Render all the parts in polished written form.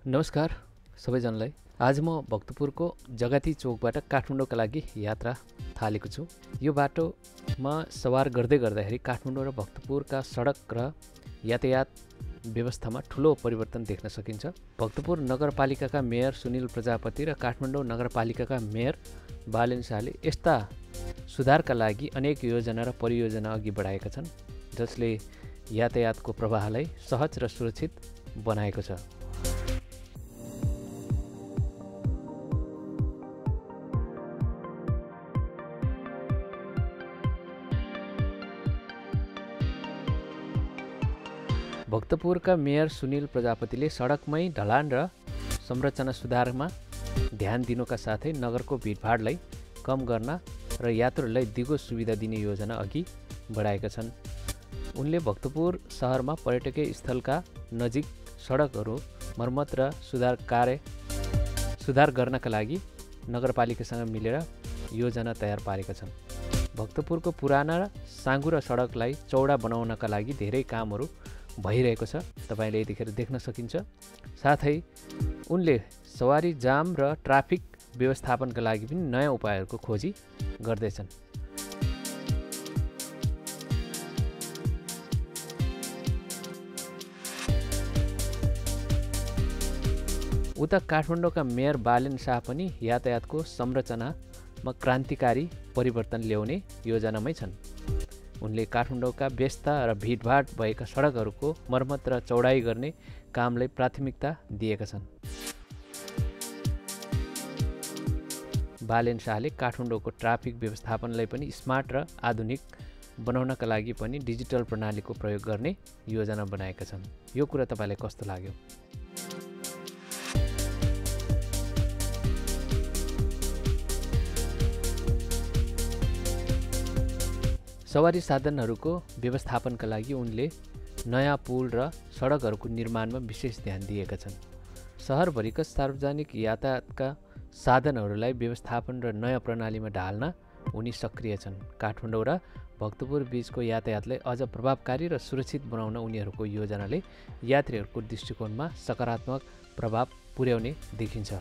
नमस्कार सबैजनालाई। आज म भक्तपुरको जगती चोकबाट काठमाडौँका लागि यात्रा थालेको छु। यो बाटोमा सवार गर्दै गर्दाखेरि काठमाडौँ र भक्तपुरका सडक र यातायात व्यवस्थामा ठुलो परिवर्तन देख्न सकिन्छ। भक्तपुर नगरपालिकाका मेयर सुनिल प्रजापति र काठमाडौँ नगरपालिकाका मेयर बालेन शाहले यस्ता सुधारका लागि अनेक योजना र परियोजना अघि बढाएका छन्, जसले यातायातको प्रवाहलाई सहज र सुरक्षित बनाएको छ। भक्तपुरका मेयर सुनिल प्रजापतिले सडकमै ढलान र संरचना सुधारमा ध्यान दिनुका साथै नगरको भिडभाडलाई कम गर्न र यात्रुहरूलाई दिगो सुविधा दिने योजना अघि बढाएका छन्। उनले भक्तपुर सहरमा पर्यटकीय स्थलका नजिक सडकहरू मर्मत र सुधार गर्नका लागि नगरपालिकासँग मिलेर योजना तयार पारेका छन्। भक्तपुरको पुराना र साँघुरो सडकलाई चौडा बनाउनका लागि धेरै कामहरू भइरहेको छ, तपाईले यतिखेर देख्न सकिन्छ। साथै उनले सवारी जाम र ट्राफिक व्यवस्थापनका लागि पनि नयाँ उपायहरूको खोजी गर्दैछन्। उता काठमाडौँका मेयर बालेन शाह पनि यातायातको संरचनामा क्रान्तिकारी परिवर्तन ल्याउने योजनामै छन्। उनले काठमाडौँका व्यस्त र भिडभाड भएका सडकहरूको मर्मत र चौडाइ गर्ने कामलाई प्राथमिकता दिएका छन्। बालेन शाहले काठमाडौँको ट्राफिक व्यवस्थापनलाई पनि स्मार्ट र आधुनिक बनाउनका लागि पनि डिजिटल प्रणालीको प्रयोग गर्ने योजना बनाएका छन्। यो कुरा तपाईलाई कस्तो लाग्यो? सवारी साधनहरूको व्यवस्थापनका लागि उनले नयाँ पुल र सडकहरूको निर्माणमा विशेष ध्यान दिएका छन्। सहरभरिका सार्वजनिक यातायातका साधनहरूलाई व्यवस्थापन र नयाँ प्रणालीमा ढाल्न उनी सक्रिय छन्। काठमाडौँ र भक्तपुर बीचको यातायातलाई अझ प्रभावकारी र सुरक्षित बनाउन उनीहरूको योजनाले यात्रीहरूको दृष्टिकोणमा सकारात्मक प्रभाव पुर्याउने देखिन्छ।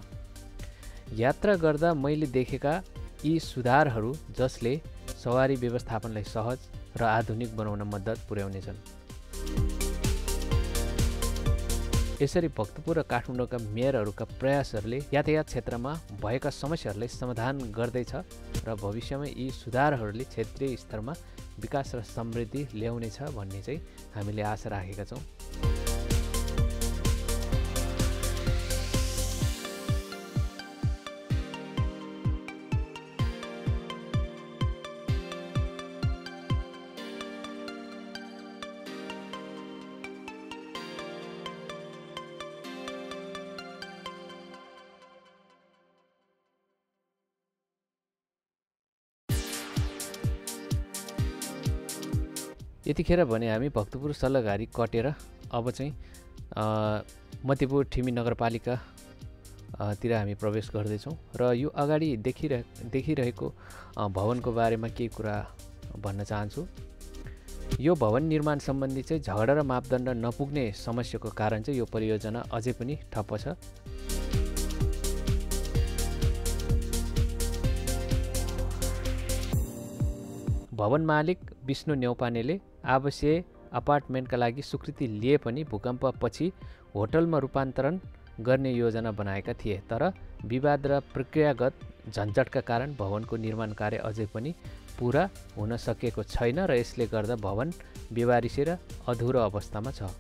यात्रा गर्दा मैले देखेका यी सुधारहरू जसले सवारी व्यवस्थापनलाई सहज र आधुनिक बनाउन मद्दत पुर्याउनेछन्। यसरी भक्तपुर र काठमाडौँका मेयरहरूका प्रयासहरूले यातायात क्षेत्रमा भएका समस्याहरूलाई समाधान गर्दैछ र भविष्यमा यी सुधारहरूले क्षेत्रीय स्तरमा विकास र समृद्धि ल्याउनेछ भन्ने चाहिँ हामीले आशा राखेका छौँ। यतिखेर भने हामी भक्तपुर सल्लाघारी कटेर अब चाहिँ मध्यपुर ठिमी नगरपालिका तिर हामी प्रवेश गर्दैछौँ र यो अगाडि देखिरहेको भवनको बारेमा केही कुरा भन्न चाहन्छु। यो भवन निर्माण सम्बन्धी चाहिँ झगडा र मापदण्ड नपुग्ने समस्याको कारण चाहिँ यो परियोजना अझै पनि ठप्प छ। भवन मालिक विष्णु न्यौपानेले आवासीय अपार्टमेन्टका लागि स्वीकृति लिए पनि भूकम्पपछि होटलमा रूपान्तरण गर्ने योजना बनाएका थिए, तर विवाद र प्रक्रियागत झन्झटका कारण भवनको निर्माण कार्य अझै पनि पुरा हुन सकेको छैन र यसले गर्दा भवन बेवारिसे र अधुरो अवस्थामा छ।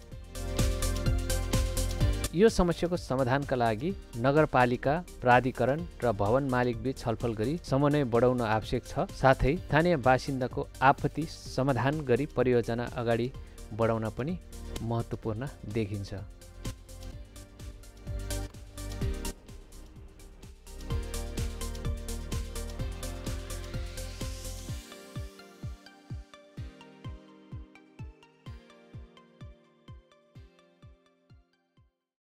यो समस्याको समाधानका लागि नगरपालिका प्राधिकरण र भवन मालिक बीच छलफल गरी समन्वय बढाउन आवश्यक छ। साथै स्थानीय बासिन्दाको आपत्ति समाधान गरी परियोजना अगाडि बढाउन पनि महत्त्वपूर्ण देखिन्छ।